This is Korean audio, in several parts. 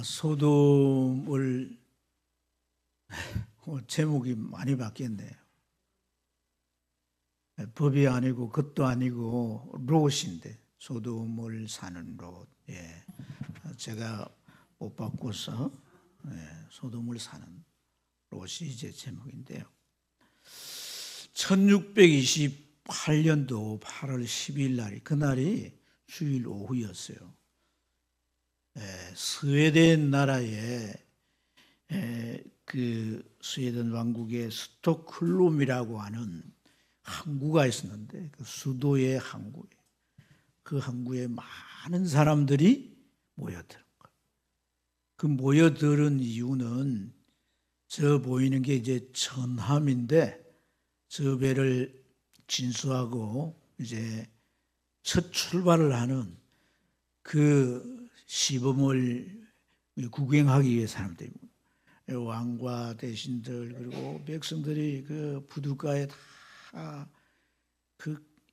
소돔을 제목이 많이 바뀌었네요. 법이 아니고 것도 아니고 롯인데 소돔을 사는 롯. 예, 제가 못 바꿔서 소돔을 사는 롯이 이제 제목인데요. 1628년도 8월 10일 날이 그날이 주일 오후였어요. 스웨덴 나라의 그 스웨덴 왕국의 스톡홀름이라고 하는 항구가 있었는데 그 수도의 항구에 그 항구에 많은 사람들이 모여든 거예요. 그 모여드는 이유는 저 보이는 게 이제 전함인데 저 배를 진수하고 이제 첫 출발을 하는 그 시범을 구경하기 위해 사람들이 왕과 대신들 그리고 백성들이 그 부둣가에 다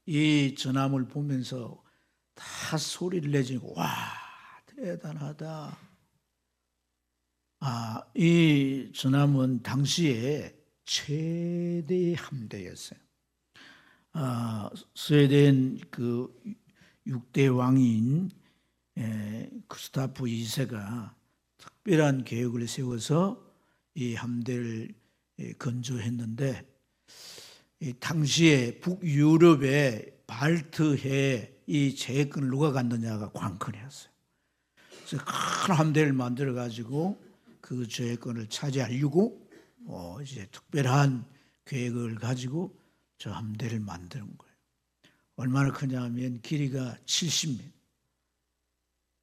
이 전함을 보면서 다 소리를 내지고 와 대단하다. 이 전함은 당시에 최대 함대였어요. 스웨덴 그 6대 왕인 구스타프 2세가 특별한 계획을 세워서 이 함대를 건조했는데 당시에 북유럽의 발트해 이 제해권을 누가 갖느냐가 관건이었어요. 그래서 큰 함대를 만들어 가지고 그 제해권을 차지하려고 이제 특별한 계획을 가지고 저 함대를 만드는 거예요. 얼마나 크냐면 길이가 70m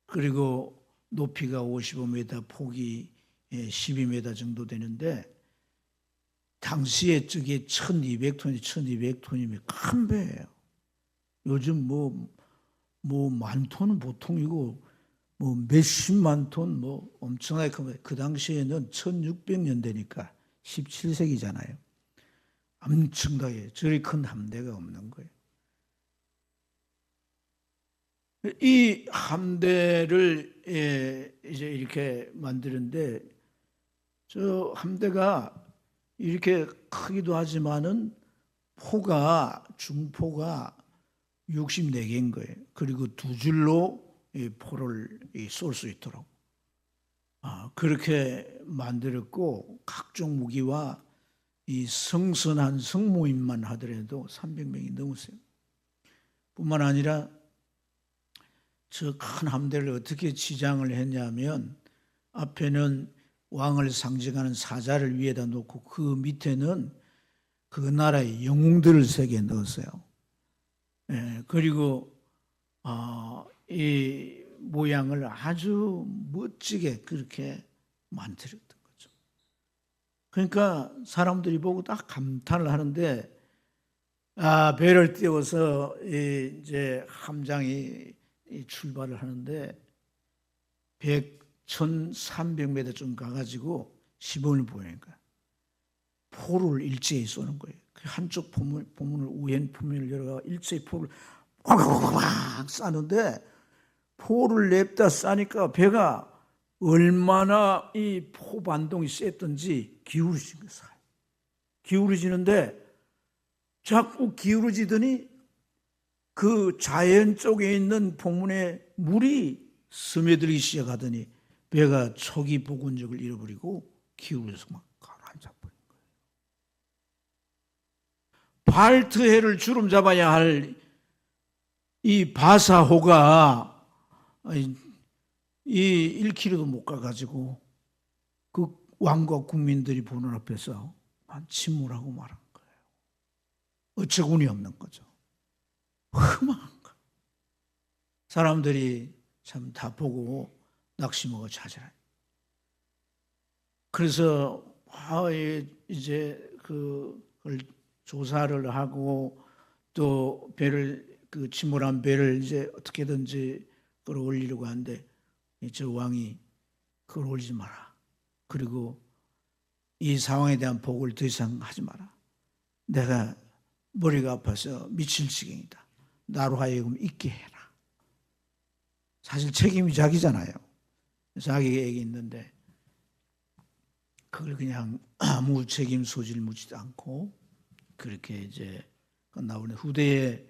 그리고 높이가 55m, 폭이 12m 정도 되는데 당시에 저게 1200톤이면 큰 배예요. 요즘 뭐 만 톤은 보통이고 뭐 몇십만 톤 뭐 엄청나게 큰 배. 그 당시에는 1600년대니까 17세기잖아요. 엄청나게 저리 큰 함대가 없는 거예요. 이 함대를 이제 이렇게 만드는데 저 함대가 이렇게 크기도 하지만은 중포가 64개인 거예요. 그리고 두 줄로 이 포를 쏠 수 있도록 그렇게 만들었고 각종 무기와 이 성선한 성모임만 하더라도 300명이 넘었어요. 뿐만 아니라 저 큰 함대를 어떻게 지장을 했냐면 앞에는 왕을 상징하는 사자를 위에다 놓고 그 밑에는 그 나라의 영웅들을 새겨 넣었어요. 그리고 이 모양을 아주 멋지게 그렇게 만들었던 거죠. 그러니까 사람들이 보고 딱 감탄을 하는데 배를 띄워서 이제 함장이 출발을 하는데 1300m쯤 가가지고 시범을 보이니까 포를 일제히 쏘는 거예요. 한쪽 포문을 우엔 포문을 열어가 일제히 포를 꽉 쏴는데 포를 냅다 쏴니까 배가 얼마나 이 포 반동이 셌던지 기울어진 거예요. 기울어지는데 자꾸 기울어지더니 그 자연 쪽에 있는 포문에 물이 스며들기 시작하더니 배가 초기 복원력을 잃어버리고 기울어서 막 가라앉아 버린 거예요. 발트해를 주름 잡아야 할 이 바사호가 이 1km도 못 가가지고 그 왕과 국민들이 보는 앞에서 침몰하고 말한 거예요. 어처구니 없는 거죠. 흠한 거. 사람들이 참 다 보고 낙심하고 찾으라. 그래서 이제 그걸 조사를 하고 또 배를 그 침몰한 배를 이제 어떻게든지 끌어올리려고 하는데 저 왕이 끌어올리지 마라. 그리고 이 상황에 대한 보고를 더 이상 하지 마라. 내가 머리가 아파서 미칠 지경이다. 나로 하여금 잊게 해라. 사실 책임이 자기잖아요. 자기 계획이 있는데 그걸 그냥 아무 책임 소질 묻지도 않고 그렇게 이제 끝나버린 후대에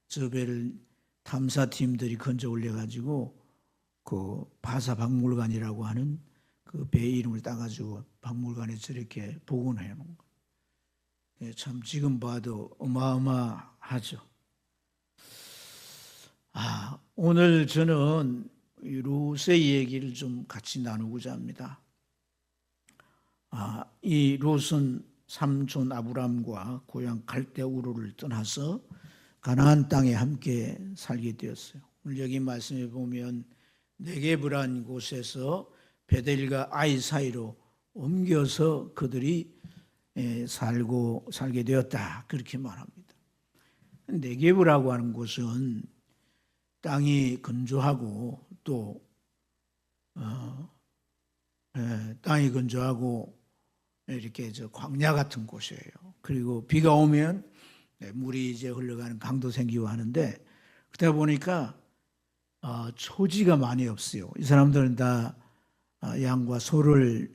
저 배를 탐사팀들이 건져 올려가지고 그 바사박물관이라고 하는 그 배 이름을 따가지고 박물관에 저렇게 복원해 놓은 거예요. 참 지금 봐도 어마어마하죠. 오늘 저는 롯의 얘기를 좀 같이 나누고자 합니다. 이 롯은 삼촌 아브람과 고향 갈대 우르를 떠나서 가나안 땅에 함께 살게 되었어요. 오늘 여기 말씀해 보면 네게브란 곳에서 베델과 아이 사이로 옮겨서 그들이 살게 되었다, 그렇게 말합니다. 네게브라고 하는 곳은 땅이 건조하고 또 땅이 건조하고 이렇게 광야 같은 곳이에요. 그리고 비가 오면 물이 이제 흘러가는 강도 생기고 하는데 그러다 보니까 초지가 많이 없어요. 이 사람들은 다 양과 소를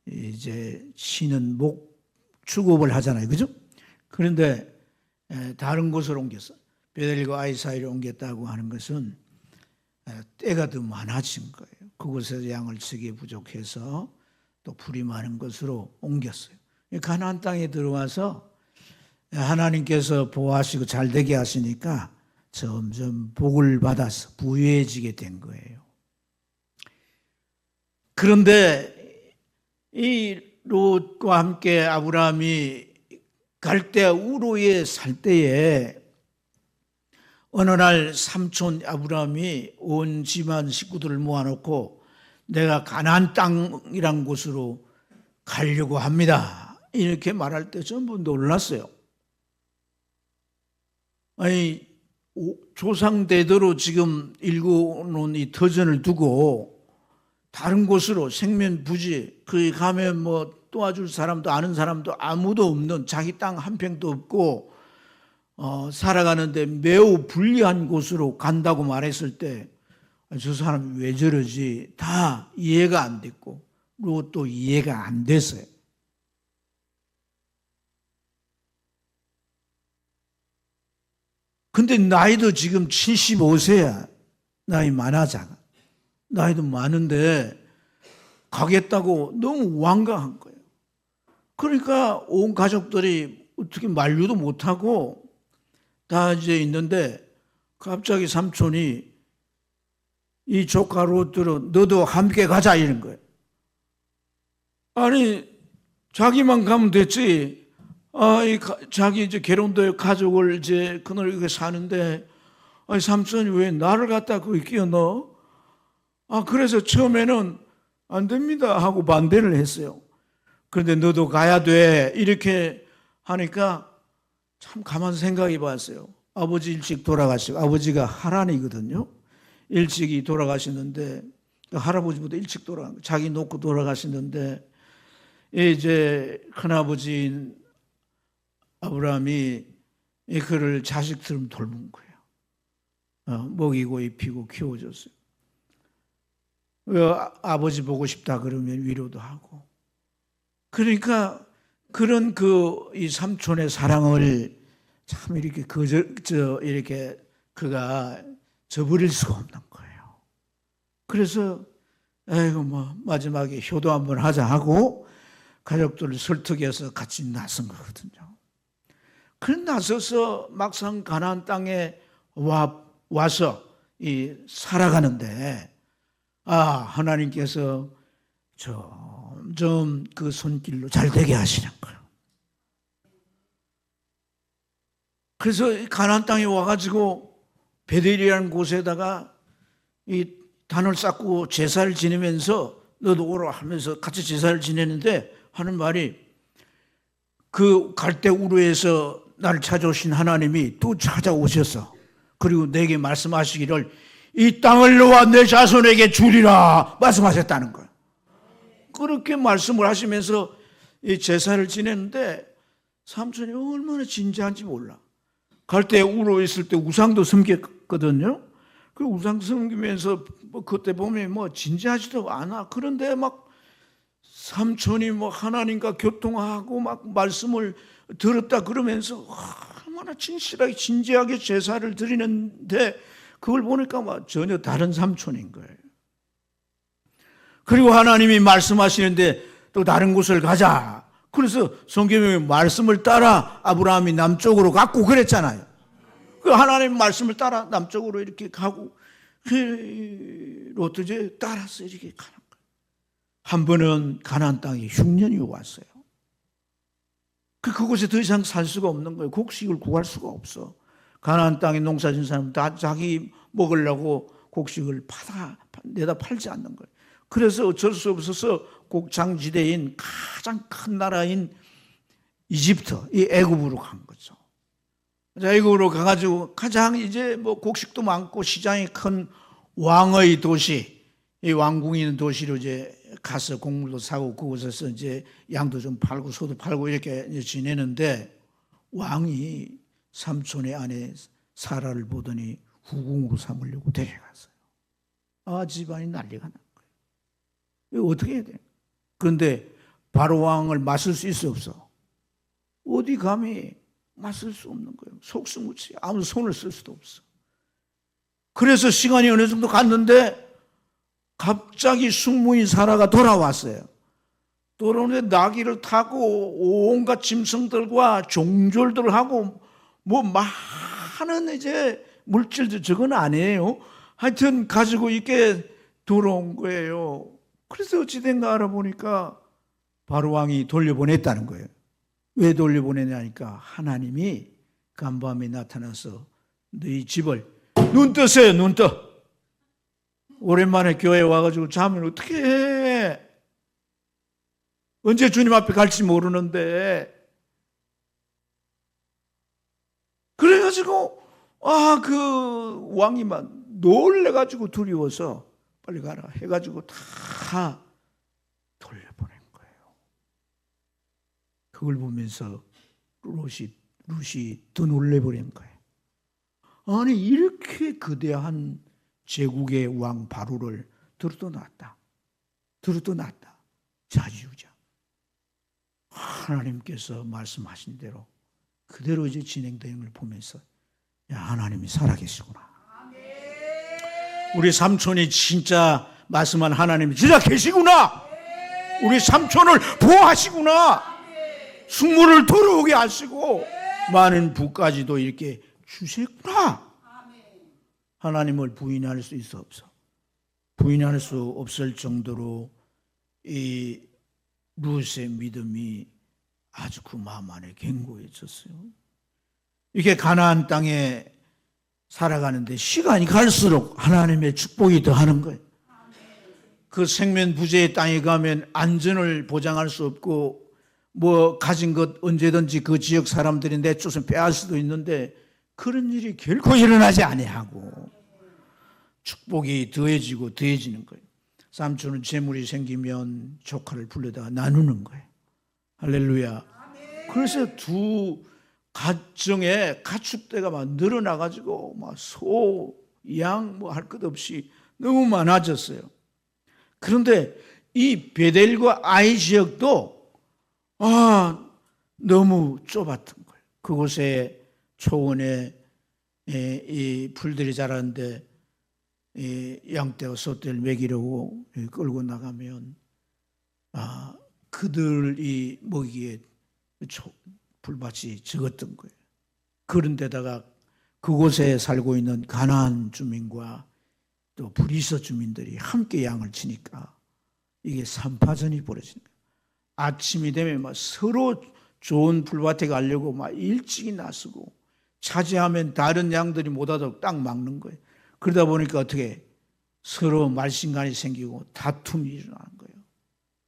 이제 치는 축업을 하잖아요, 그죠? 그런데 다른 곳으로 옮겼어. 베델과 아이 사이로 옮겼다고 하는 것은 때가 더 많아진 거예요. 그곳에서 양을 치기 부족해서 또 풀이 많은 곳으로 옮겼어요. 가나안 땅에 들어와서 하나님께서 보호하시고 잘 되게 하시니까 점점 복을 받아서 부유해지게 된 거예요. 그런데 이 롯과 함께 아브라함이 갈대 우르에 살 때에 어느 날 삼촌 아브라함이 온 집안 식구들을 모아놓고 내가 가나안 땅이란 곳으로 가려고 합니다, 이렇게 말할 때 전부 놀랐어요. 아니, 조상 대대로 지금 일궈놓은 이 터전을 두고 다른 곳으로 생면부지, 거기 가면 뭐 도와줄 사람도 아는 사람도 아무도 없는, 자기 땅 한 평도 없고 살아가는데 매우 불리한 곳으로 간다고 말했을 때 저 사람이 왜 저러지 다 이해가 안 됐고 롯도 이해가 안 됐어요. 근데 나이도 지금 75세야. 나이 많아잖아. 나이도 많은데 가겠다고 너무 완강한 거예요. 그러니까 온 가족들이 어떻게 만류도 못하고 다 이제 있는데 갑자기 삼촌이 이 조카 롯들은 너도 함께 가자, 이런 거예요. 아니, 자기만 가면 됐지. 자기 이제 개론도의 가족을 이제 그늘 사는데, 삼촌이 왜 나를 갖다 거기 끼워 넣어? 그래서 처음에는 안 됩니다 하고 반대를 했어요. 그런데 너도 가야 돼, 이렇게 하니까 참 가만 생각해 봤어요. 아버지 일찍 돌아가시고, 아버지가 하란이거든요. 일찍이 돌아가시는데, 할아버지보다 일찍 자기 놓고 돌아가시는데, 이제 큰아버지인 아브라함이 그를 자식처럼 돌본 거예요. 먹이고 입히고 키워줬어요. 아버지 보고 싶다 그러면 위로도 하고. 그러니까 그런 이 삼촌의 사랑을 참 이렇게 이렇게 그가 저버릴 수가 없는 거예요. 그래서 마지막에 효도 한번 하자 하고 가족들을 설득해서 같이 나선 거거든요. 그런 나서서 막상 가나안 땅에 와서 살아가는데 하나님께서 점점 그 손길로 잘 되게 하시는 거예요. 그래서 가나안 땅에 와가지고 베델이라는 곳에다가 이 단을 쌓고 제사를 지내면서 너도 오라 하면서 같이 제사를 지내는데 하는 말이, 그 갈대 우르에서 나를 찾아오신 하나님이 또 찾아오셔서 그리고 내게 말씀하시기를 이 땅을 너와 내 자손에게 주리라 말씀하셨다는 거예요. 그렇게 말씀을 하시면서 이 제사를 지냈는데 삼촌이 얼마나 진지한지 몰라. 갈대 우르에 있을 때 우상도 섬겼거든요. 그 우상 섬기면서 뭐 그때 보면 뭐 진지하지도 않아. 그런데 막 삼촌이 뭐 하나님과 교통하고 막 말씀을 들었다 그러면서 얼마나 진실하게 진지하게 제사를 드리는데 그걸 보니까 막 전혀 다른 삼촌인 거예요. 그리고 하나님이 말씀하시는데 또 다른 곳을 가자. 그래서 성경에 말씀을 따라 아브라함이 남쪽으로 갔고 그랬잖아요. 그 하나님 말씀을 따라 남쪽으로 이렇게 가고 롯이 따라서 이렇게 가는 거예요. 한 번은 가나안 땅에 흉년이 왔어요. 그곳에 더 이상 살 수가 없는 거예요. 곡식을 구할 수가 없어. 가나안 땅에 농사진 사람은 다 자기 먹으려고 곡식을 내다 팔지 않는 거예요. 그래서 어쩔 수 없어서 곡창지대인 가장 큰 나라인 이집트, 이 애굽으로 간 거죠. 애굽으로 가가지고 가장 이제 뭐 곡식도 많고 시장이 큰 왕의 도시, 이 왕궁이 있는 도시로 이제 가서 곡물도 사고 그곳에서 이제 양도 좀 팔고 소도 팔고 이렇게 지내는데 왕이 삼촌의 아내 사라를 보더니 후궁으로 삼으려고 데려갔어요. 집안이 난리가 난 거예요. 이거 어떻게 해야 돼? 그런데 바로 왕을 맞설 수 있어 없어? 어디 감히 맞설 수 없는 거예요. 속수무치 아무 손을 쓸 수도 없어. 그래서 시간이 어느 정도 갔는데 갑자기 숙모인 사라가 돌아왔어요. 돌아오는데 나귀를 타고 온갖 짐승들과 종졸들하고 뭐 많은 이제 물질들 저건 아니에요. 하여튼 가지고 있게 돌아온 거예요. 그래서 어찌된가 알아보니까 바로 왕이 돌려보냈다는 거예요. 왜 돌려보내냐니까 하나님이 간밤에 나타나서 너희 집을 눈 뜨세요. 눈 떠. 오랜만에 교회에 와가지고 자면 어떻게 해? 언제 주님 앞에 갈지 모르는데. 그래가지고 그 왕이 막 놀래가지고 두려워서 빨리 가라 해가지고 다 돌려보낸 거예요. 그걸 보면서 룻이 더 놀래버린 거예요. 아니 이렇게 거대한 제국의 왕 바로를 들어도 놨다. 자지우자. 하나님께서 말씀하신 대로 그대로 이제 진행되는 걸 보면서 야 하나님이 살아계시구나. 우리 삼촌이 진짜 말씀한 하나님이 진짜 계시구나. 우리 삼촌을 보호하시구나. 숙모를 돌아오게 하시고 많은 부까지도 이렇게 주셨구나. 하나님을 부인할 수 있어 없어? 부인할 수 없을 정도로 이 룻의 믿음이 아주 그 마음 안에 견고해졌어요. 이렇게 가나안 땅에 살아가는데 시간이 갈수록 하나님의 축복이 더하는 거예요. 그 생면 부재의 땅에 가면 안전을 보장할 수 없고 뭐 가진 것 언제든지 그 지역 사람들이 내쫓으면 빼앗을 수도 있는데 그런 일이 결코 일어나지 아니하고 축복이 더해지는 거예요. 삼촌은 재물이 생기면 조카를 불러다가 나누는 거예요. 할렐루야. 그래서 두 가정에 가축대가 막 늘어나가지고 막 소, 양 뭐 할 것 없이 너무 많아졌어요. 그런데 이 베델과 아이 지역도 너무 좁았던 거예요. 그곳에 초원에 이 풀들이 자라는데 양떼와 소떼를 먹이려고 끌고 나가면 그들이 먹이기에 풀밭이 적었던 거예요. 그런데다가 그곳에 살고 있는 가나안 주민과 또 브리스 주민들이 함께 양을 치니까 이게 산파전이 벌어지는 거예요. 아침이 되면 막 서로 좋은 풀밭에 가려고 막 일찍이 나서고 차지하면 다른 양들이 못 하도록 딱 막는 거예요. 그러다 보니까 어떻게 서로 말신간이 생기고 다툼이 일어나는 거예요.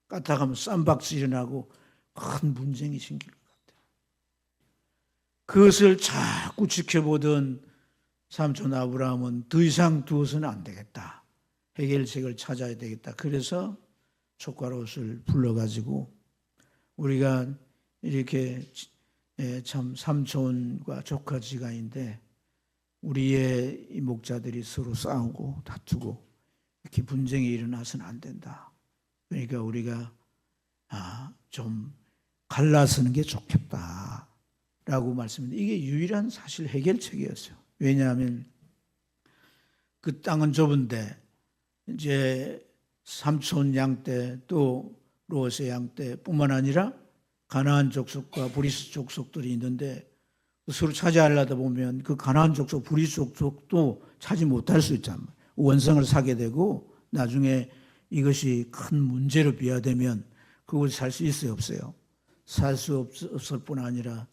까딱하면 쌈박질 일어나고 큰 분쟁이 생길 것 같아요. 그것을 자꾸 지켜보던 삼촌 아브라함은 더 이상 두어서는 안 되겠다. 해결책을 찾아야 되겠다. 그래서 조카롯을 불러가지고 우리가 이렇게 참 삼촌과 조카지간인데 우리의 이 목자들이 서로 싸우고 다투고 이렇게 분쟁이 일어나서는 안 된다. 그러니까 우리가 좀 갈라서는 게 좋겠다라고 말씀했는데 이게 유일한 사실 해결책이었어요. 왜냐하면 그 땅은 좁은데 이제 삼촌 양떼 또 롯의 양떼뿐만 아니라 가나안 족속과 브리스 족속들이 있는데 서로 차지하려다 보면 그 가나안 족속, 브리스 족속도 차지 못할 수 있잖아요. 원성을 사게 되고 나중에 이것이 큰 문제로 비화되면 그곳에 살 수 있어요, 없어요? 살 수 없을 뿐 아니라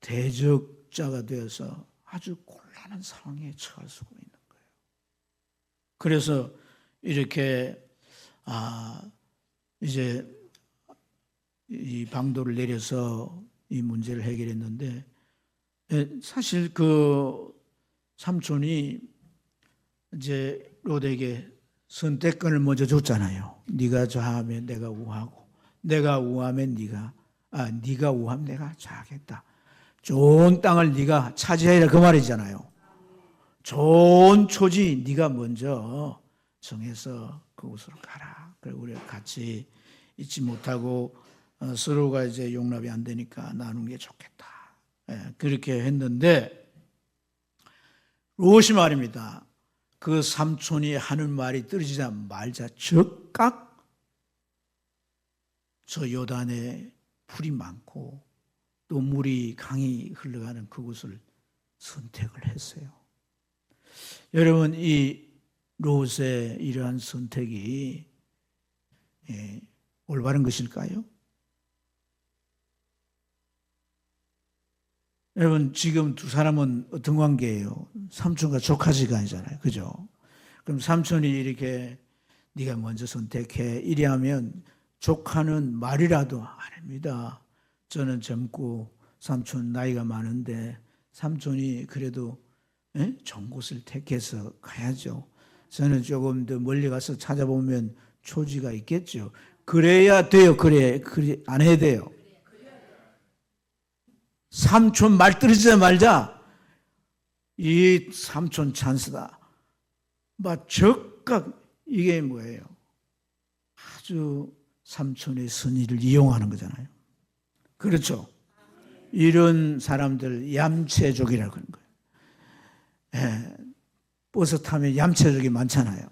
대적자가 되어서 아주 곤란한 상황에 처할 수가 있는 거예요. 그래서 이렇게 이제 이 방도를 내려서 이 문제를 해결했는데 사실 그 삼촌이 이제 롯에게 선택권을 먼저 줬잖아요. 네가 좌하면 내가 우하고 내가 우하면 네가 우하면 내가 좌하겠다. 좋은 땅을 네가 차지해라 그 말이잖아요. 좋은 초지 네가 먼저 정해서 그곳으로 가라. 그리고 우리가 같이 있지 못하고 서로가 이제 용납이 안 되니까 나누는 게 좋겠다. 그렇게 했는데 롯이 말입니다. 그 삼촌이 하는 말이 떨어지자 말자 즉각 저 요단에 풀이 많고 또 물이 강이 흘러가는 그곳을 선택을 했어요. 여러분 이 롯의 이러한 선택이 올바른 것일까요? 여러분 지금 두 사람은 어떤 관계예요? 삼촌과 조카지간이잖아요. 그죠? 그럼 삼촌이 이렇게 네가 먼저 선택해 이래하면 조카는 말이라도 아닙니다. 저는 젊고 삼촌 나이가 많은데 삼촌이 그래도 좋은 곳을 택해서 가야죠. 저는 조금 더 멀리 가서 찾아보면 초지가 있겠죠. 그래야 돼요. 그래 안 해야 돼요. 삼촌 말 떨어지자 말자 이 삼촌 찬스다. 막 즉각 이게 뭐예요? 아주 삼촌의 선의를 이용하는 거잖아요. 그렇죠? 이런 사람들 얌체족이라고 하는 거예요. 버스 타면 얌체족이 많잖아요.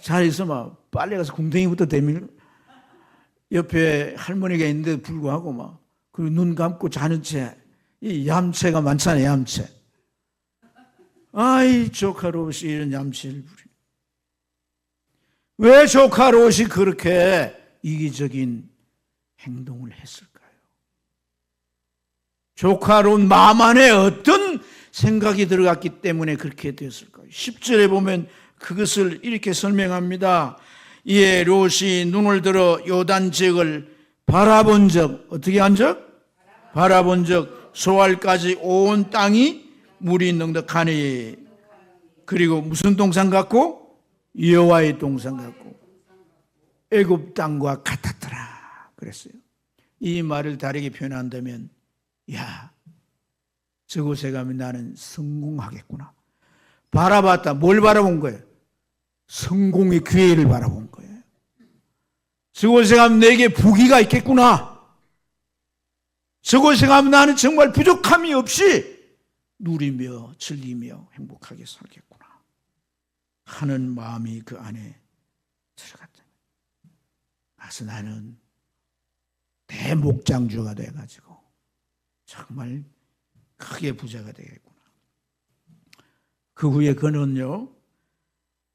잘 있으면 빨리 가서 궁뎅이부터 대밀 옆에 할머니가 있는데 불구하고 막 그리고 눈 감고 자는 채 이 얌체가 많잖아요. 얌체. 아이 조카 롯이 이런 얌체를 부리. 왜 조카 롯이 그렇게 이기적인 행동을 했을까요? 조카 롯 마음 안에 어떤 생각이 들어갔기 때문에 그렇게 되었을까요? 10절에 보면 그것을 이렇게 설명합니다. 이에 롯이 눈을 들어 요단 지역을 바라본 적 어떻게 한 적? 바라본 적 소알까지 온 땅이 물이 넉넉하니 그리고 무슨 동산 같고? 여호와의 동산 같고 애굽 땅과 같았더라 그랬어요. 이 말을 다르게 표현한다면 야 저곳에 가면 나는 성공하겠구나. 바라봤다. 뭘 바라본 거예요? 성공의 기회를 바라본 거예요. 저곳에 가면 내게 부귀가 있겠구나. 저곳에 가면 나는 정말 부족함이 없이 누리며 즐기며 행복하게 살겠구나 하는 마음이 그 안에 들어갔다. 그래서 나는 대목장주가 돼가지고 정말 크게 부자가 되겠구나. 그 후에 그는요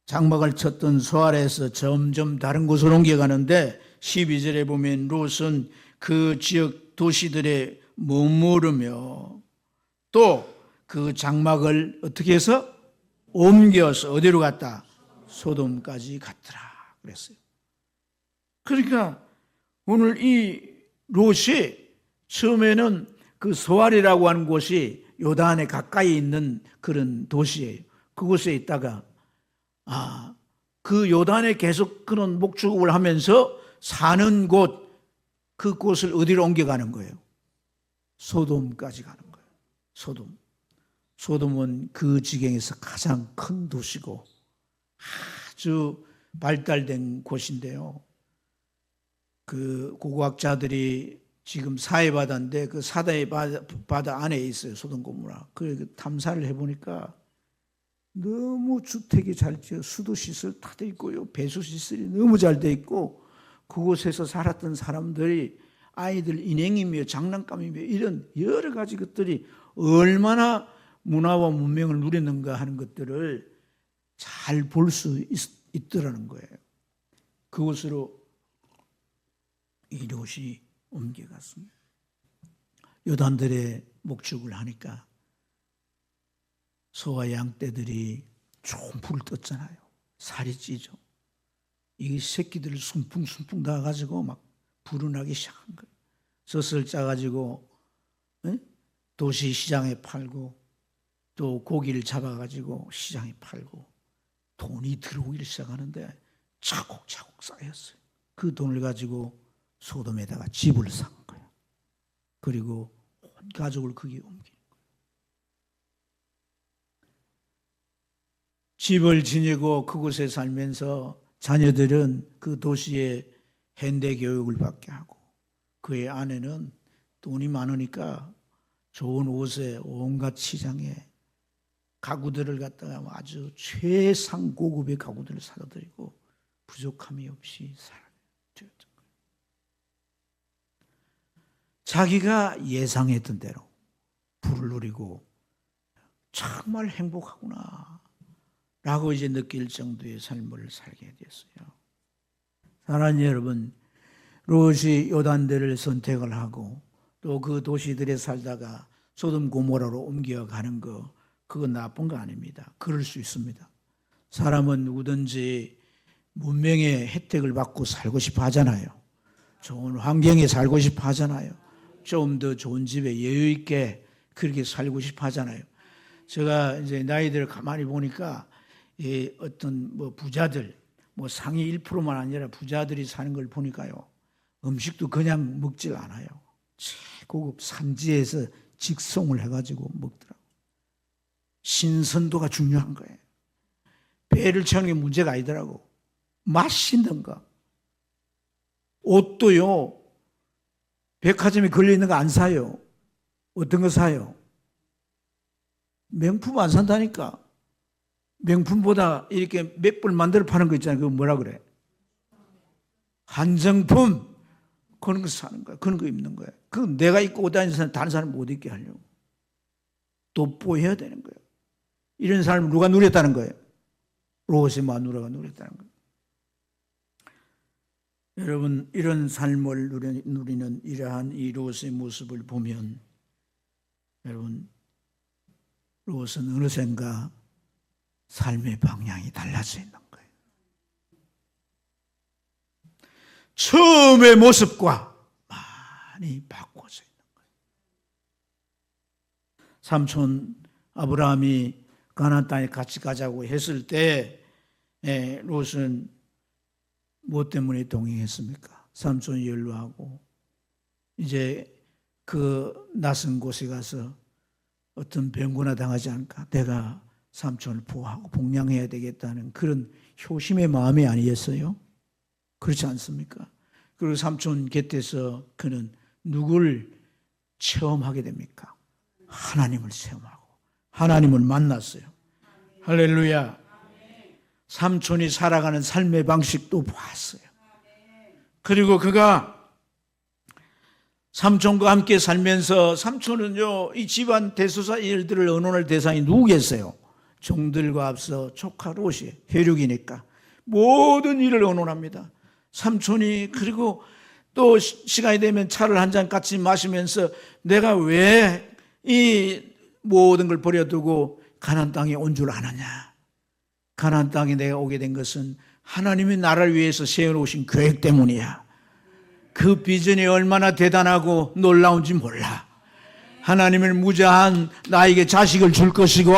장막을 쳤던 소알에서 점점 다른 곳으로 옮겨가는데 12절에 보면 롯은 그 지역 도시들에 머무르며 또 그 장막을 어떻게 해서 옮겨서 어디로 갔다? 소돔까지 갔더라 그랬어요. 그러니까 오늘 이 롯이 처음에는 그 소알이라고 하는 곳이 요단에 가까이 있는 그런 도시예요. 그곳에 있다가 그 요단에 계속 그런 목축을 하면서 사는 곳 그곳을 어디로 옮겨가는 거예요? 소돔까지 가는 거예요. 소돔은 그 지경에서 가장 큰 도시고 아주 발달된 곳인데요. 그 고고학자들이 지금 사해바다인데 그 사해바다 안에 있어요. 소돔 고모라. 그 탐사를 해보니까 너무 주택이 잘 지어 수도시설 다 돼 있고요. 배수시설이 너무 잘 돼 있고 그곳에서 살았던 사람들이 아이들 인형이며 장난감이며 이런 여러 가지 것들이 얼마나 문화와 문명을 누렸는가 하는 것들을 잘 볼 수 있더라는 거예요. 그곳으로 이 롯이 옮겨갔습니다. 요단들의 목축을 하니까 소와 양떼들이 좀 불을 떴잖아요. 살이 찌죠. 이 새끼들을 숨풍숨풍 나가지고 막 불을 나기 시작한 거예요. 젖을 짜가지고 도시 시장에 팔고 또 고기를 잡아가지고 시장에 팔고 돈이 들어오기 시작하는데 차곡차곡 쌓였어요. 그 돈을 가지고 소돔에다가 집을 산 거예요. 그리고 온 가족을 거기에 옮기는 거예요. 집을 지니고 그곳에 살면서 자녀들은 그 도시에 현대 교육을 받게 하고 그의 아내는 돈이 많으니까 좋은 옷에 온갖 시장에 가구들을 갖다가 아주 최상 고급의 가구들을 사다 드리고 부족함이 없이 살아왔죠. 자기가 예상했던 대로 부를 누리고 정말 행복하구나 라고 이제 느낄 정도의 삶을 살게 됐어요. 사랑하는 여러분, 롯이 요단들을 선택을 하고 또 그 도시들에 살다가 소돔 고모라로 옮겨가는 거 그건 나쁜 거 아닙니다. 그럴 수 있습니다. 사람은 누구든지 문명의 혜택을 받고 살고 싶어 하잖아요. 좋은 환경에 살고 싶어 하잖아요. 좀 더 좋은 집에 여유 있게 그렇게 살고 싶어 하잖아요. 제가 이제 나이들을 가만히 보니까 어떤 뭐 부자들, 뭐 상위 1%만 아니라 부자들이 사는 걸 보니까요. 음식도 그냥 먹질 않아요. 최고급 산지에서 직송을 해가지고 먹더라고요. 신선도가 중요한 거예요. 배를 채우는 게 문제가 아니더라고. 맛있는가. 옷도요. 백화점에 걸려있는 거 안 사요. 어떤 거 사요? 명품 안 산다니까. 명품보다 이렇게 몇 불 만들어 파는 거 있잖아요. 그거 뭐라 그래? 한정품. 그런 거 사는 거야. 그런 거 입는 거야. 그건 내가 입고 다니는 사람 다른 사람 못 입게 하려고. 돋보여야 되는 거예요. 이런 삶을 누가 누렸다는 거예요? 롯의 마누라가 누렸다는 거예요. 여러분, 이런 삶을 누리는 이러한 이 롯의 모습을 보면 여러분, 롯은 어느샌가 삶의 방향이 달라져 있는 거예요. 처음의 모습과 많이 바꿔져 있는 거예요. 삼촌 아브라함이 가나안 땅에 같이 가자고 했을 때 롯은 무엇 때문에 동행했습니까? 삼촌이 연로하고 이제 그 낯선 곳에 가서 어떤 병고나 당하지 않을까? 내가 삼촌을 보호하고 복양해야 되겠다는 그런 효심의 마음이 아니었어요? 그렇지 않습니까? 그리고 삼촌 곁에서 그는 누굴 체험하게 됩니까? 하나님을 체험하고 하나님을 만났어요. 할렐루야. 삼촌이 살아가는 삶의 방식도 봤어요. 그리고 그가 삼촌과 함께 살면서 삼촌은요, 이 집안 대소사 일들을 의논할 대상이 누구겠어요? 종들과 앞서 조카 롯이 혈육이니까 모든 일을 의논합니다. 삼촌이 그리고 또 시간이 되면 차를 한 잔 같이 마시면서 내가 왜 이 모든 걸 버려두고 가나안 땅에 온 줄 아느냐? 가나안 땅에 내가 오게 된 것은 하나님이 나를 위해서 세워놓으신 계획 때문이야. 그 비전이 얼마나 대단하고 놀라운지 몰라. 하나님을 무자한 나에게 자식을 줄 것이고,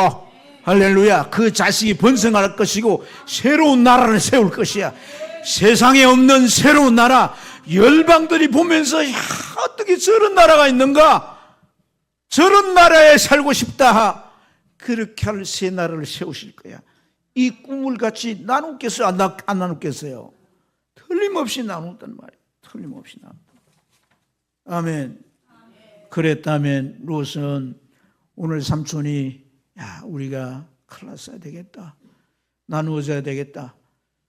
할렐루야, 그 자식이 번성할 것이고 새로운 나라를 세울 것이야. 세상에 없는 새로운 나라, 열방들이 보면서 야, 어떻게 저런 나라가 있는가? 저런 나라에 살고 싶다. 그렇게 할 새 나라를 세우실 거야. 이 꿈을 같이 나눴겠어요? 안 나눴겠어요? 틀림없이 나눴단 말이에요. 틀림없이 나눴다. 아멘. 그랬다면 롯은 오늘 삼촌이 우리가 큰일 났어야 되겠다. 나누어져야 되겠다.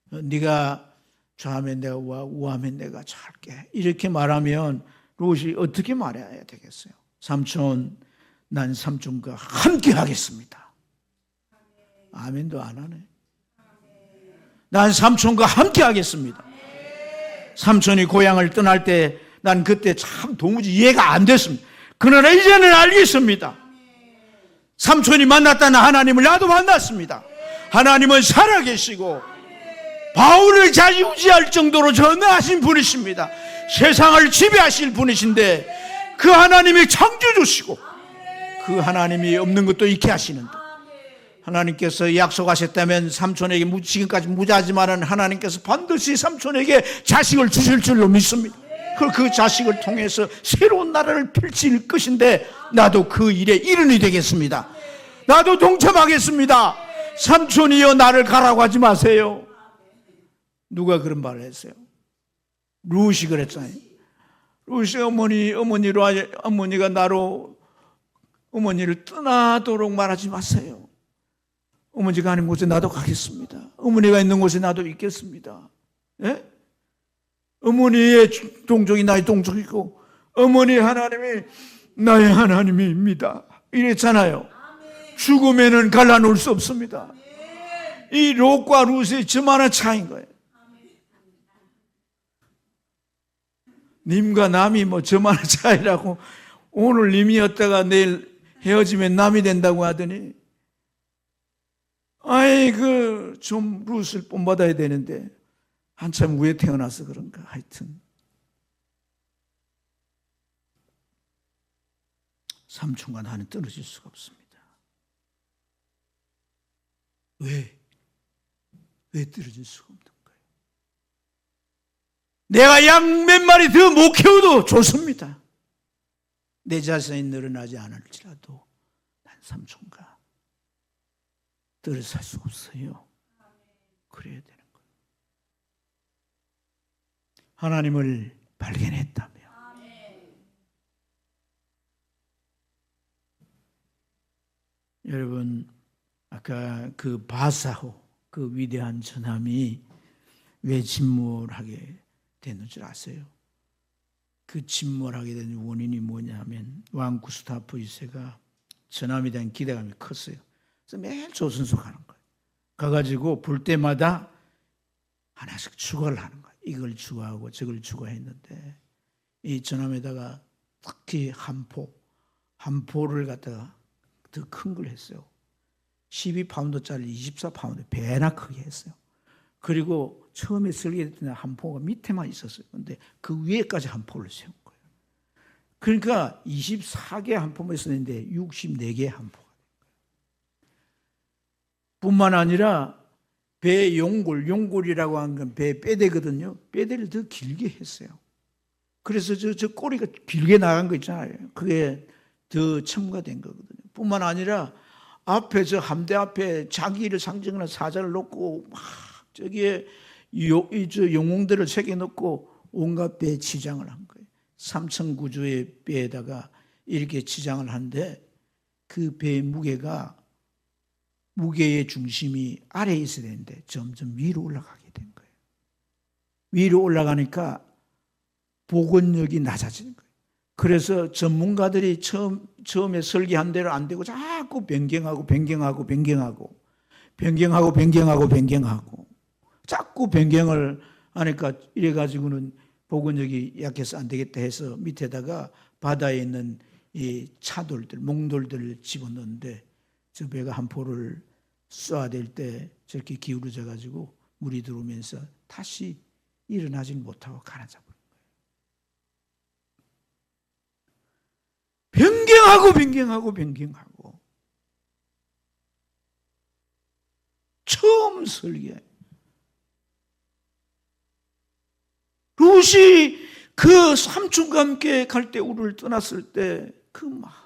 네가 좌하면 내가 우하면 내가 잘게. 이렇게 말하면 롯이 어떻게 말해야 되겠어요? 삼촌, 난 삼촌과 함께 하겠습니다. 아멘도 안 하네. 난 삼촌과 함께 하겠습니다. 삼촌이 고향을 떠날 때 난 그때 참 도무지 이해가 안 됐습니다. 그러나 이제는 알겠습니다. 삼촌이 만났다는 하나님을 나도 만났습니다. 하나님은 살아계시고 바울을 좌지우지할 정도로 전능하신 분이십니다. 세상을 지배하실 분이신데 그 하나님이 창조주시고 그 하나님이 없는 것도 있게 하시는데 하나님께서 약속하셨다면 삼촌에게 지금까지 무자지만은 하나님께서 반드시 삼촌에게 자식을 주실 줄로 믿습니다. 그 자식을 통해서 새로운 나라를 펼칠 것인데 나도 그 일에 일원이 되겠습니다. 나도 동참하겠습니다. 삼촌이여 나를 가라고 하지 마세요. 누가 그런 말을 했어요? 룻이 그랬잖아요. 룻이 어머니가 나로 어머니를 떠나도록 말하지 마세요. 어머니가 가는 곳에 나도 가겠습니다. 어머니가 있는 곳에 나도 있겠습니다. 예? 어머니의 동족이 나의 동족이고 어머니 하나님이 나의 하나님입니다. 이랬잖아요. 죽음에는 갈라놓을 수 없습니다. 이 롯과 룻의 저만한 차이인 거예요. 님과 남이 저만한 차이라고 오늘 님이었다가 내일 헤어지면 남이 된다고 하더니 좀 룻을 본받아야 되는데 한참 후에 태어나서 그런가 하여튼 삼촌과 나는 떨어질 수가 없습니다. 왜 떨어질 수가 없는 거예요? 내가 양 몇 마리 더 못 키워도 좋습니다. 내 자신이 늘어나지 않을지라도 난 삼촌과 떨어져 살 수 없어요. 그래야 되는 거예요. 하나님을 발견했다며. 여러분 아까 그 바사호 그 위대한 전함이 왜 침몰하게 되는 줄 아세요? 그 침몰하게 된 원인이 뭐냐면 왕 구스타프 2세가 전함에 대한 기대감이 컸어요. 그래서 매일 조선소 가는 거예요. 가가지고 볼 때마다 하나씩 추가를 하는 거예요. 이걸 추가하고 저걸 추가했는데 이 전함에다가 특히 한포를 갖다가 더 큰 걸 했어요. 12파운드짜리 24파운드 배나 크게 했어요. 그리고 처음에 설계됐던 한포가 밑에만 있었어요. 그런데 그 위에까지 한포를 세운 거예요. 그러니까 24개 한포만 있었는데 64개 한포가 된 거예요. 뿐만 아니라 배 용골이라고 하는 건 배 뼈대거든요. 뼈대를 더 길게 했어요. 그래서 저 꼬리가 길게 나간 거 있잖아요. 그게 더 첨가된 거거든요. 뿐만 아니라 앞에 저 함대 앞에 자기를 상징하는 사자를 놓고 막 저기에 영웅들을 새겨놓고 온갖 배에 치장을 한 거예요. 3천 구조의 배에다가 이렇게 치장을 하는데 그 배의 무게의 중심이 아래에 있어야 되는데 점점 위로 올라가게 된 거예요. 위로 올라가니까 복원력이 낮아지는 거예요. 그래서 전문가들이 처음에 설계한 대로 안 되고 자꾸 변경하고 자꾸 변경을 하니까 이래가지고는 복원력이 약해서 안 되겠다 해서 밑에다가 바다에 있는 이 차돌들, 몽돌들을 집어넣는데 저 배가 한 포를 쏴야 될 때 저렇게 기울어져 가지고 물이 들어오면서 다시 일어나지 못하고 가라앉아 버린 거예요. 변경하고 처음 설계 룻이 그 삼촌과 함께 갈대우를 떠났을 때 그 마음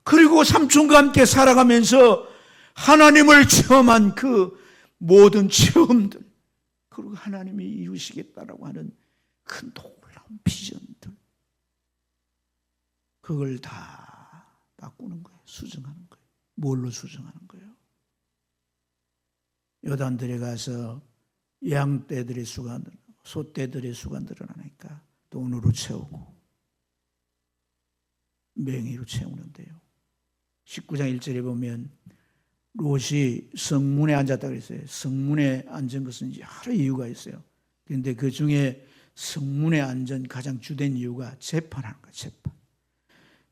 그리고 삼촌과 함께 살아가면서 하나님을 체험한 그 모든 체험들, 그리고 하나님이 이루시겠다라고 하는 그 놀라운 비전들, 그걸 다 바꾸는 거예요. 수정하는 거예요. 뭘로 수정하는 거예요? 요단들에 가서 양떼들의 수가, 소떼들의 수가 늘어나니까 돈으로 채우고 맹이로 채우는데요. 19장 1절에 보면 롯이 성문에 앉았다 그랬어요. 성문에 앉은 것은 여러 이유가 있어요. 그런데 그 중에 성문에 앉은 가장 주된 이유가 재판하는 거예요.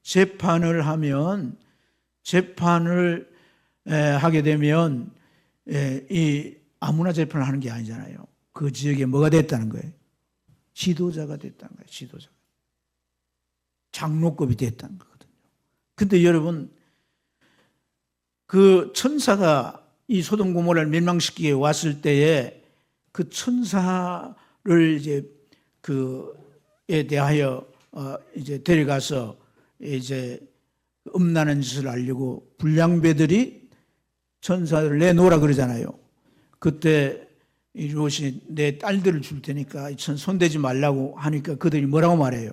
재판을 하면, 재판을 하게 되면 이 아무나 재판을 하는 게 아니잖아요. 그 지역에 뭐가 됐다는 거예요? 지도자가 됐다는 거예요. 지도자가. 장로급이 됐다는 거거든요. 근데 여러분, 그 천사가 이 소돔 고모라를 멸망시키게 왔을 때에 그 천사를 이제 그에 대하여 이제 데려가서 이제 음란한 짓을 알려고 불량배들이 천사를 내놓으라 그러잖아요. 그때 이 롯이 내 딸들을 줄 테니까 손대지 말라고 하니까 그들이 뭐라고 말해요?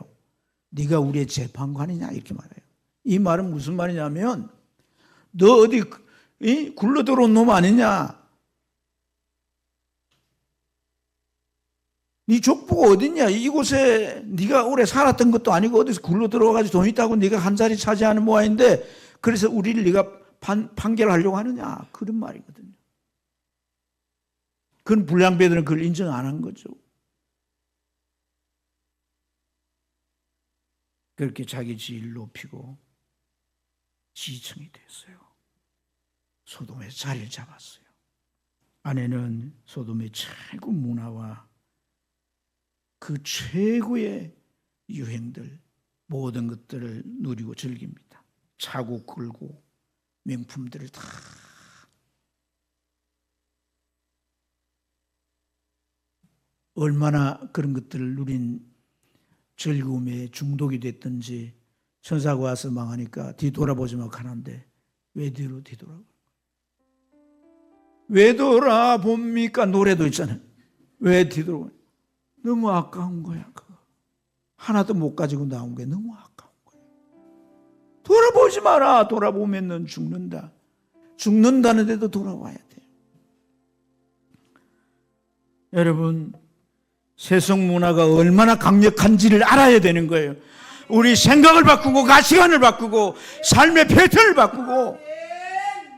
네가 우리의 재판관이냐 이렇게 말해요. 이 말은 무슨 말이냐면 너 어디 굴러 들어온 놈 아니냐? 네 족보가 어딨냐? 이곳에 네가 오래 살았던 것도 아니고 어디서 굴러 들어와가지고 돈 있다고 네가 한 자리 차지하는 모양인데 그래서 우리를 네가 판결하려고 하느냐? 그런 말이거든요. 그건 불량배들은 그걸 인정 안 한 거죠. 그렇게 자기 지위를 높이고 지청이 됐어요. 소돔에 자리를 잡았어요. 아내는 소돔의 최고 문화와 그 최고의 유행들, 모든 것들을 누리고 즐깁니다. 차고 끌고 명품들을 다 얼마나 그런 것들을 누린 즐거움에 중독이 됐든지 천사가 와서 망하니까 뒤돌아보지 마 하는데 왜 뒤로 뒤돌아봐? 왜 돌아봅니까? 노래도 있잖아요. 왜 뒤돌아봐? 너무 아까운 거야. 그거. 하나도 못 가지고 나온 게 너무 아까운 거야. 돌아보지 마라. 돌아보면 넌 죽는다. 죽는다는데도 돌아와야 돼요. 여러분, 세속 문화가 얼마나 강력한지를 알아야 되는 거예요. 우리 생각을 바꾸고 가치관을 바꾸고 삶의 패턴을 바꾸고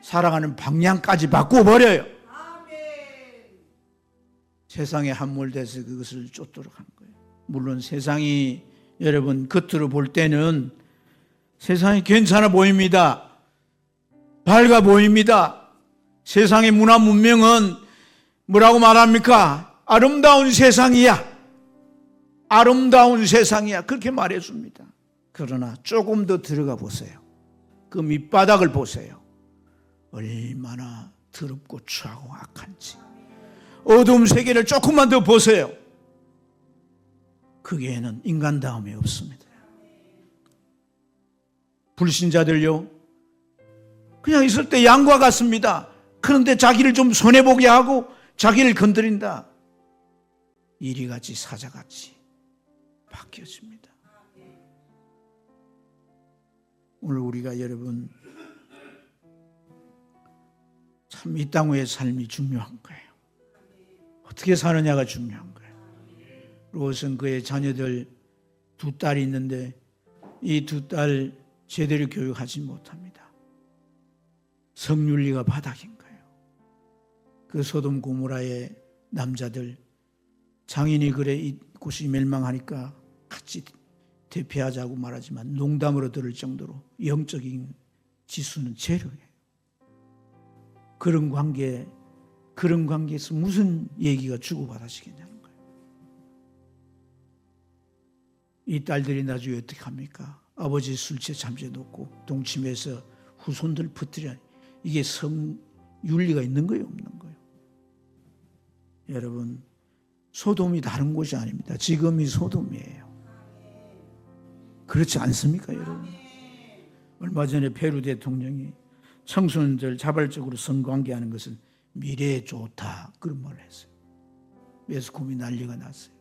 살아가는 방향까지 바꿔버려요. 세상에 함몰돼서 그것을 쫓도록 하는 거예요. 물론 세상이 여러분 겉으로 볼 때는 세상이 괜찮아 보입니다. 밝아 보입니다. 세상의 문화 문명은 뭐라고 말합니까? 아름다운 세상이야. 아름다운 세상이야. 그렇게 말해줍니다. 그러나 조금 더 들어가 보세요. 그 밑바닥을 보세요. 얼마나 더럽고 추하고 악한지. 어두운 세계를 조금만 더 보세요. 거기에는 인간다움이 없습니다. 불신자들요, 그냥 있을 때 양과 같습니다. 그런데 자기를 좀 손해보게 하고 자기를 건드린다. 이리같이 사자같이 바뀌어집니다. 오늘 우리가 여러분 참 이 땅의 삶이 중요한 거예요. 어떻게 사느냐가 중요한 거예요. 롯은 그의 자녀들 두 딸이 있는데 이 두 딸 제대로 교육하지 못합니다. 성윤리가 바닥인 거예요. 그 소돔 고모라의 남자들 장인이 그래 이곳이 멸망하니까 같이 대피하자고 말하지만 농담으로 들을 정도로 영적인 지수는 제로예요. 그런 관계에서 무슨 얘기가 주고받아지겠냐는 거예요. 이 딸들이 나중에 어떻게 합니까? 아버지 술취해 잠재 놓고 동침해서 후손들 퍼뜨려. 이게 성윤리가 있는 거예요, 없는 거예요? 여러분, 소돔이 다른 곳이 아닙니다. 지금이 소돔이에요. 그렇지 않습니까, 여러분? 얼마 전에 페루 대통령이 청소년들 자발적으로 성관계하는 것은 미래에 좋다, 그런 말을 했어요. 매스컴이 난리가 났어요.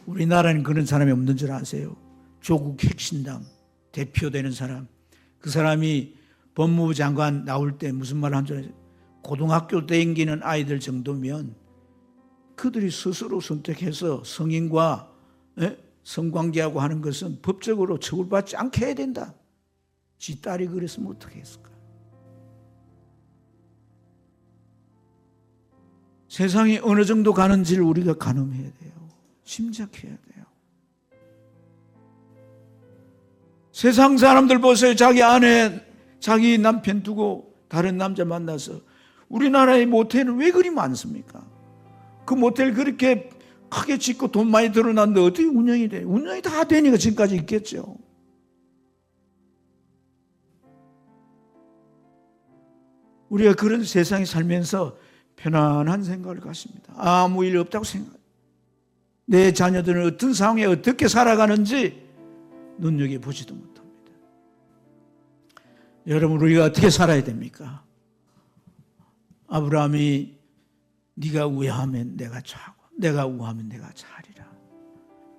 우리나라는 그런 사람이 없는 줄 아세요? 조국 혁신당 대표되는 사람, 그 사람이 법무부 장관 나올 때 무슨 말을 한 줄 아세요? 고등학교 다니는 아이들 정도면 그들이 스스로 선택해서 성인과 성관계하고 하는 것은 법적으로 처벌받지 않게 해야 된다. 지 딸이 그랬으면 어떻게 했을까? 세상이 어느 정도 가는지를 우리가 가늠해야 돼요. 짐작해야 돼요. 세상 사람들 보세요. 자기 아내, 자기 남편 두고 다른 남자 만나서, 우리나라의 모텔은 왜 그리 많습니까? 그 모텔 그렇게 크게 짓고 돈 많이 들어놨는데 어떻게 운영이 돼요? 운영이 다 되니까 지금까지 있겠죠. 우리가 그런 세상에 살면서 편안한 생각을 갖습니다. 아무 일 없다고 생각해요. 내 자녀들은 어떤 상황에 어떻게 살아가는지 눈여겨보지도 못합니다. 여러분, 우리가 어떻게 살아야 됩니까? 아브라함이 네가 우하면 내가 좌고 내가 우하면 내가 좌리라.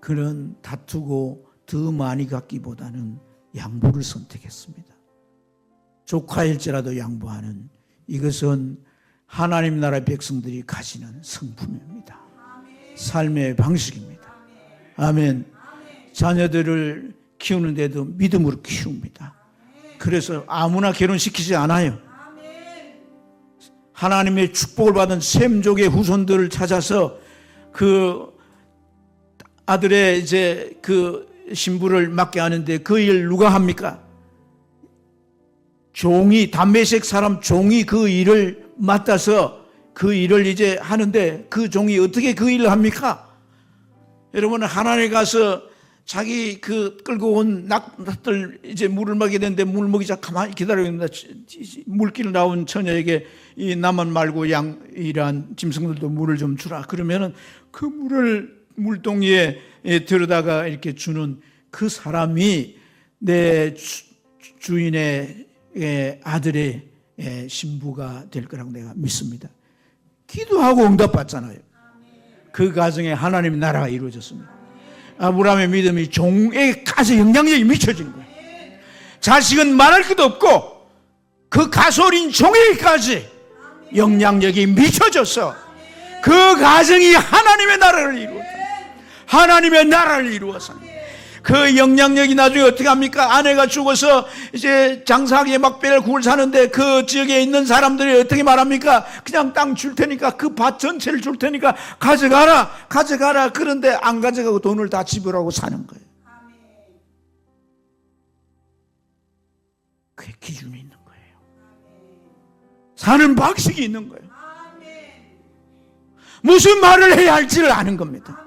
그는 다투고 더 많이 갖기보다는 양보를 선택했습니다. 조카일지라도 양보하는, 이것은 하나님 나라 백성들이 가지는 성품입니다. 삶의 방식입니다. 아멘. 자녀들을 키우는데도 믿음으로 키웁니다. 그래서 아무나 결혼시키지 않아요. 하나님의 축복을 받은 셈족의 후손들을 찾아서 그 아들의 이제 그 신부를 맡게 하는데 그 일 누가 합니까? 종이, 담메색 사람 종이 그 일을 맡아서 그 일을 이제 하는데, 그 종이 어떻게 그 일을 합니까? 여러분, 하나님에 가서 자기 그 끌고 온 낙들 이제 물을 먹게 되는데, 물 먹이자 가만히 기다리고 있는다. 물길 나온 처녀에게 이 나만 말고 이러한 짐승들도 물을 좀 주라. 그러면은 그 물을 물동이에 들여다가 이렇게 주는 그 사람이 내 주인의 아들의 신부가 될 거라고 내가 믿습니다. 기도하고 응답받잖아요. 그 가정에 하나님의 나라가 이루어졌습니다. 아브라함의 믿음이 종에까지 영향력이 미쳐진 거예요. 자식은 말할 것도 없고 그 가솔인 종에게까지 영향력이 미쳐져서 그 가정이 하나님의 나라를 이루었다. 하나님의 나라를 이루어서 그 영향력이 나중에 어떻게 합니까? 아내가 죽어서 이제 장사하기에 막배를 굴 사는데 그 지역에 있는 사람들이 어떻게 말합니까? 그냥 땅 줄 테니까, 그 밭 전체를 줄 테니까 가져가라. 그런데 안 가져가고 돈을 다 지불하고 사는 거예요. 그게 기준이 있는 거예요. 사는 방식이 있는 거예요. 무슨 말을 해야 할지를 아는 겁니다.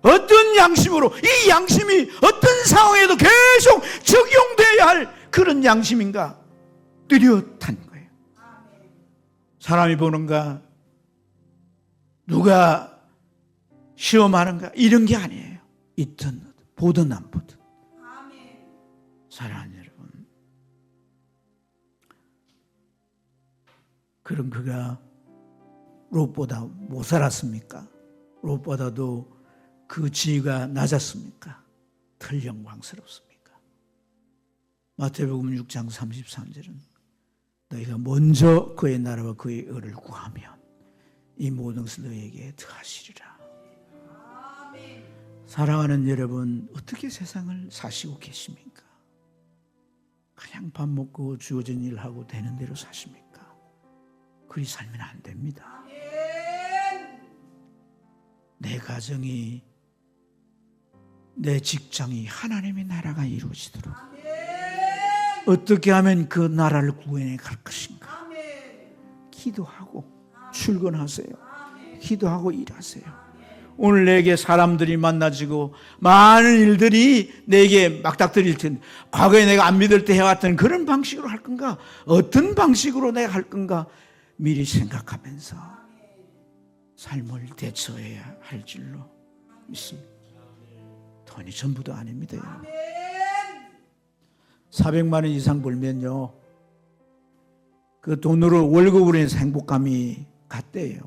어떤 양심으로, 이 양심이 어떤 상황에도 계속 적용돼야 할 그런 양심인가? 뚜렷한 거예요. 사람이 보는가? 누가 시험하는가? 이런 게 아니에요. 있든 보든 안 보든. 사랑하는 여러분, 그럼 그가 롯보다 못 살았습니까? 롯보다도 그 지위가 낮았습니까? 덜 영광스럽습니까? 마태복음 6장 33절은 너희가 먼저 그의 나라와 그의 의를 구하면 이 모든 것을 너희에게 더하시리라. 사랑하는 여러분, 어떻게 세상을 사시고 계십니까? 그냥 밥 먹고 주어진 일 하고 되는 대로 사십니까? 그리 살면 안 됩니다. 내 가정이, 내 직장이 하나님의 나라가 이루어지도록 어떻게 하면 그 나라를 구해내 갈 것인가? 기도하고 출근하세요. 기도하고 일하세요. 오늘 내게 사람들이 만나지고 많은 일들이 내게 막닥뜨릴 텐데, 과거에 내가 안 믿을 때 해왔던 그런 방식으로 할 건가? 어떤 방식으로 내가 할 건가? 미리 생각하면서 삶을 대처해야 할 줄로 믿습니다. 돈이 전부도 아닙니다. 400만 원 이상 벌면요, 그 돈으로 월급으로 인해서 행복감이 같대요.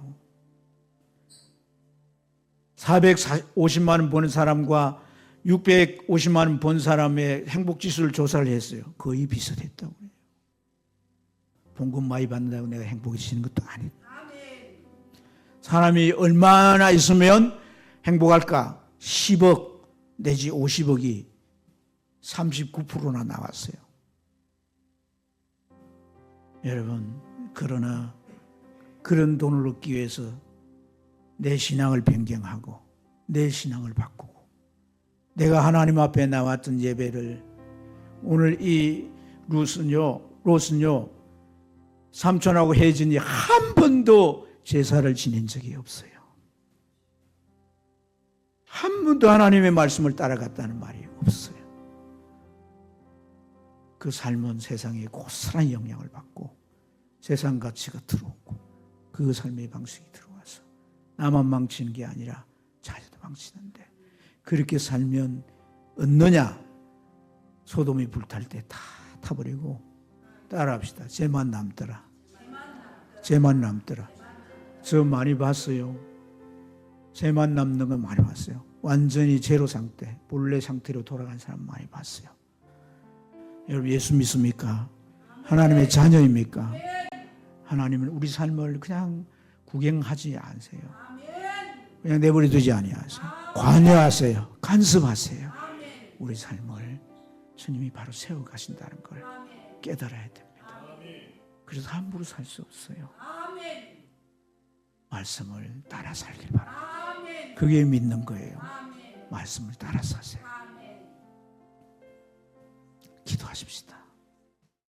450만 원 버는 사람과 650만 원 번 사람의 행복지수를 조사를 했어요. 거의 비슷했다고 해요. 봉급 많이 받는다고 내가 행복해지는 것도 아니고. 사람이 얼마나 있으면 행복할까? 10억 내지 50억이 39%나 나왔어요. 여러분, 그러나 그런 돈을 얻기 위해서 내 신앙을 변경하고 내 신앙을 바꾸고, 내가 하나님 앞에 나왔던 예배를, 오늘 이 롯은요 삼촌하고 혜진이 한 번도 제사를 지낸 적이 없어요. 한 번도 하나님의 말씀을 따라갔다는 말이 없어요. 그 삶은 세상에 고스란히 영향을 받고 세상 가치가 들어오고 그 삶의 방식이 들어와서 나만 망치는 게 아니라 자녀도 망치는데, 그렇게 살면 얻느냐? 소돔이 불탈 때 다 타버리고 따라합시다. 쟤만 남더라. 쟤만 남더라. 저 많이 봤어요. 쟤만 남는 거 많이 봤어요. 완전히 제로 상태, 본래 상태로 돌아간 사람 많이 봤어요. 여러분, 예수 믿습니까? 하나님의 자녀입니까? 하나님은 우리 삶을 그냥 구경하지 않으세요. 그냥 내버려 두지 아니하세요. 관여하세요. 간섭하세요. 우리 삶을 주님이 바로 세워가신다는 걸 깨달아야 됩니다. 그래서 함부로 살 수 없어요. 말씀을 따라 살길 바랍니다. 그게 믿는 거예요. 말씀을 따라 사세요. 기도하십시다.